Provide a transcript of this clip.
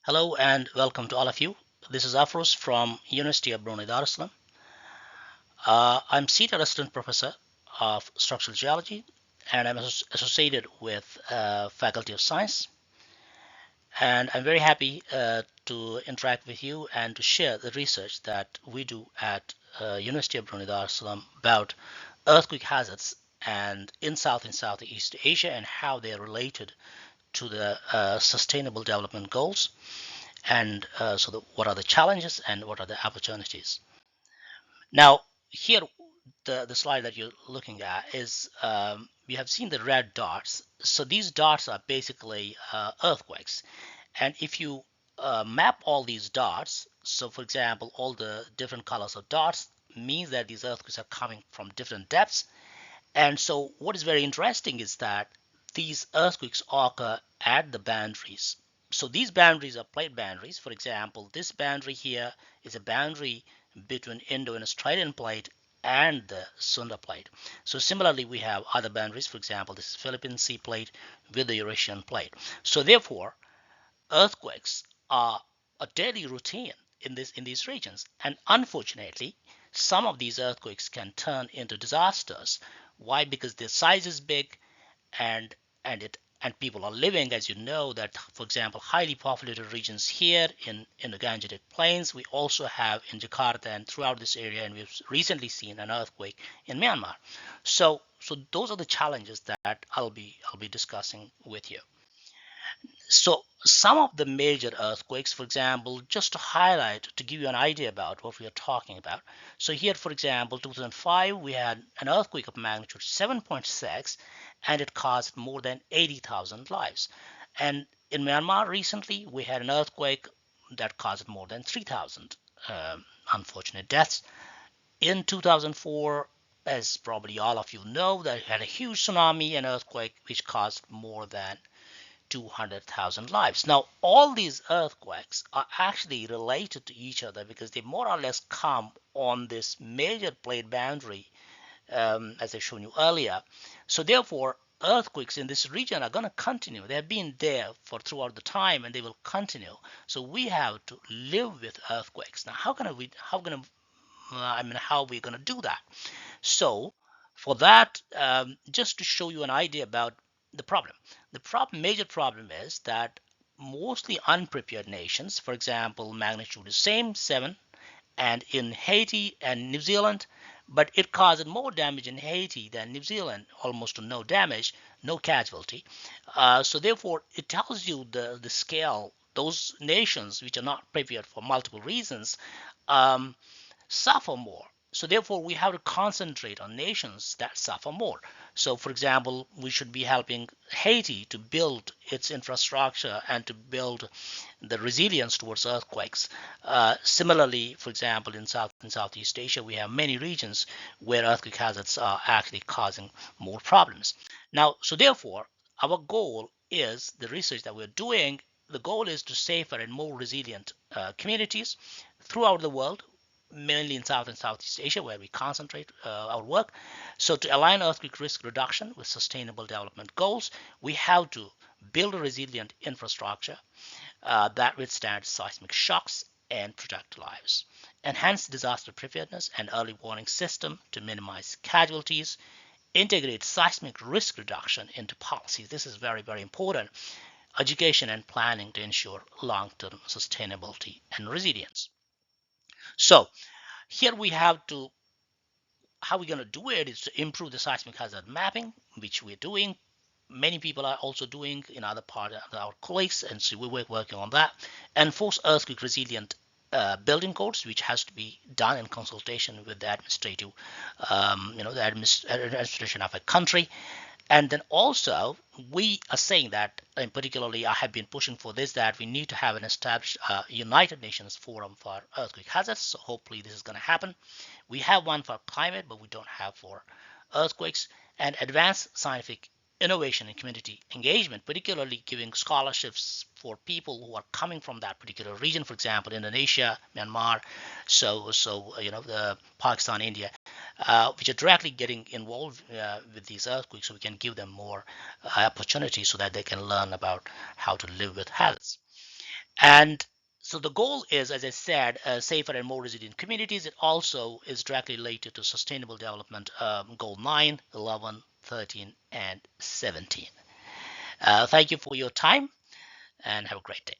Hello and welcome to all of you. This is Afroz from University of Brunei Darussalam. I'm Senior Assistant Professor of Structural Geology and I'm associated with Faculty of Science. And I'm very happy to interact with you and to share the research that we do at University of Brunei Darussalam about earthquake hazards and in South and Southeast Asia and how they are related to the Sustainable Development Goals and what are the challenges and what are the opportunities. Now, here, the slide that you're looking at is we have seen the red dots. So these dots are basically earthquakes. And if you map all these dots, so for example, all the different colors of dots means that these earthquakes are coming from different depths. And so what is very interesting is that these earthquakes occur at the boundaries. So these boundaries are plate boundaries. For example, this boundary here is a boundary between Indo and Australian plate and the Sunda plate. So similarly, we have other boundaries. For example, this is Philippine Sea plate with the Eurasian plate. So therefore, earthquakes are a daily routine in these regions. And unfortunately, some of these earthquakes can turn into disasters. Why? Because their size is big and and people are living, as you know, that for example, highly populated regions here in the Gangetic Plains. We also have in Jakarta and throughout this area, and we've recently seen an earthquake in Myanmar. So those are the challenges that I'll be discussing with you. So some of the major earthquakes, for example, just to highlight, to give you an idea about what we are talking about. So here, for example, 2005, we had an earthquake of magnitude 7.6, and it caused more than 80,000 lives. And in Myanmar recently, we had an earthquake that caused more than 3,000 unfortunate deaths. In 2004, as probably all of you know, that had a huge tsunami and earthquake which caused more than 200,000 lives. Now, all these earthquakes are actually related to each other because they more or less come on this major plate boundary, as I showed you earlier. So, therefore, earthquakes in this region are going to continue. They have been there for throughout the time, and they will continue. So, we have to live with earthquakes. Now, how are we going to do that? So, for that, just to show you an idea about the problem, major problem is that mostly unprepared nations, for example, magnitude is same 7, and in Haiti and New Zealand, but it caused more damage in Haiti than New Zealand, almost to no damage, no casualty. So therefore, it tells you the scale. Those nations which are not prepared for multiple reasons um, suffer more. So therefore, we have to concentrate on nations that suffer more. So, for example, we should be helping Haiti to build its infrastructure and to build the resilience towards earthquakes. Similarly, for example, in South and Southeast Asia, we have many regions where earthquake hazards are actually causing more problems. Now, so therefore, our goal is the research that we're doing. The goal is to safer and more resilient communities throughout the world, mainly in South and Southeast Asia, where we concentrate our work. So, to align earthquake risk reduction with sustainable development goals, we have to build a resilient infrastructure that withstands seismic shocks and protect lives. Enhance disaster preparedness and early warning system to minimize casualties. Integrate seismic risk reduction into policies. This is very, very important. Education and planning to ensure long-term sustainability and resilience. So here we have to, how we're going to do it is to improve the seismic hazard mapping, which we're doing. Many people are also doing in other parts of our colleagues, and so we're working on that. Enforce earthquake resilient building codes, which has to be done in consultation with the administrative, the administration of a country. And then also, we are saying that, and particularly I have been pushing for this, that we need to have an established United Nations Forum for earthquake hazards. So hopefully this is going to happen. We have one for climate, but we don't have for earthquakes. And advanced scientific innovation and community engagement, particularly giving scholarships for people who are coming from that particular region, for example, Indonesia, Myanmar, the Pakistan, India, which are directly getting involved with these earthquakes, so we can give them more opportunities so that they can learn about how to live with hazards. And so the goal is, as I said, safer and more resilient communities. It also is directly related to Sustainable Development Goal 9, 11, 13, and 17. Thank you for your time and have a great day.